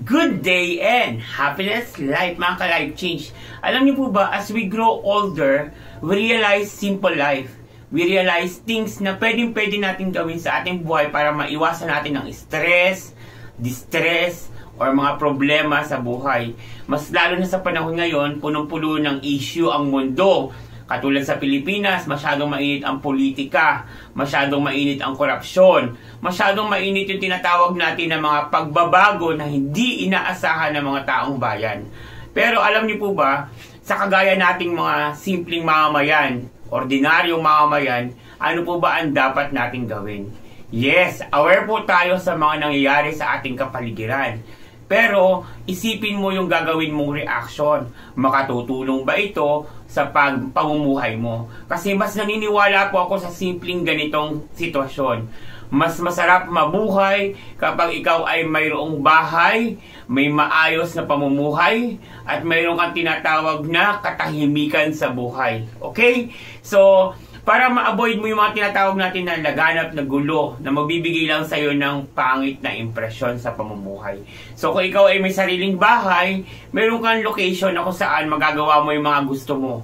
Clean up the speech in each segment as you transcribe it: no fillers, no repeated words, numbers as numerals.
Good day and happiness life, mga ka-life change. Alam niyo po ba, as we grow older, we realize simple life. We realize things na pwede natin gawin sa ating buhay para maiwasan natin ng stress, distress, or mga problema sa buhay. Mas lalo na sa panahon ngayon, punong-puno ng issue ang mundo. Katulad sa Pilipinas, masyadong mainit ang politika, masyadong mainit ang korupsyon, masyadong mainit yung tinatawag natin na mga pagbabago na hindi inaasahan ng mga taong bayan. Pero alam niyo po ba, sa kagaya nating mga simpleng mamamayan, ordinaryong mamamayan, ano po ba ang dapat nating gawin? Yes, aware po tayo sa mga nangyayari sa ating kapaligiran. Pero isipin mo yung gagawin mong reaction. Makatutulong ba ito sa pamumuhay mo? Kasi mas naniniwala po ako sa simpleng ganitong sitwasyon. Mas masarap mabuhay kapag ikaw ay mayroong bahay, may maayos na pamumuhay, at mayroong kang tinatawag na katahimikan sa buhay. Okay? So, para ma-avoid mo yung mga tinatawag natin na laganap na gulo na magbibigay lang sa'yo ng pangit na impresyon sa pamumuhay. So kung ikaw ay may sariling bahay, meron kang location na kung saan magagawa mo yung mga gusto mo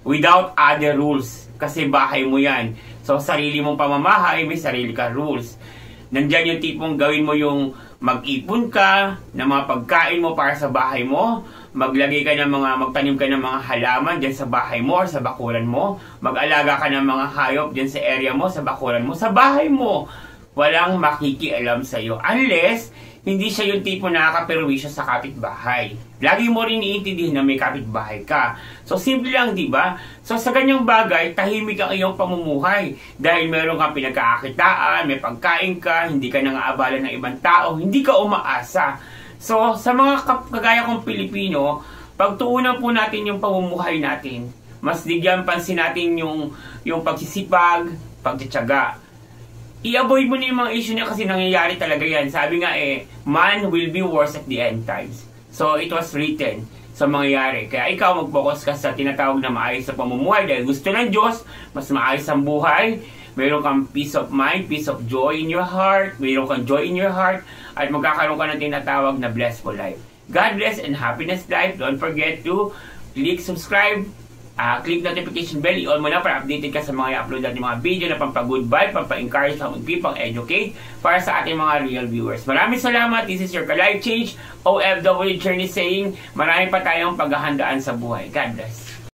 without other rules. Kasi bahay mo yan. So sarili mong pamamahay, may sarili ka rules. Nandyan yung tipong gawin mo yung mag-ipon ka ng mga pagkain mo para sa bahay mo, magtanim ka ng mga halaman dyan sa bahay mo or sa bakuran mo, mag-alaga ka ng mga hayop dyan sa area mo, sa bakuran mo, sa bahay mo. Walang makikialam sa'yo unless hindi siya yung tipo na nakakaperwisyo sa kapitbahay. Lagi mo rin iintindihin na may kapitbahay ka. So, simple lang, di ba? So, sa ganyang bagay, tahimik ang iyong pamumuhay. Dahil meron kang pinagkakakitaan, may pagkain ka, hindi ka nangaabala ng ibang tao, hindi ka umaasa. So, sa mga kagaya kong Pilipino, pagtuunan po natin yung pamumuhay natin. Mas bigyan pansin natin yung pagsisipag, pagtitiyaga. I-avoid mo na yung mga issue niya kasi nangyayari talaga yan. Sabi nga man will be worse at the end times. So, it was written sa mangyayari. Kaya ikaw mag-focus ka sa tinatawag na maayos sa pamumuhay dahil gusto ng Diyos, mas maayos ang buhay. Mayroon kang peace of mind, peace of joy in your heart, mayroon kang joy in your heart, at magkakaroon ka ng tinatawag na blissful life. God bless and happiness life. Don't forget to click subscribe, click notification bell, i-on mo na para updated ka sa mga i-upload natin mga video na pampa-good vibe, pampa-encourage, pang-educate para sa ating mga real viewers. Maraming salamat. This is your Life Change OFW Journey saying, marami pa tayong paghahandaan sa buhay. God bless.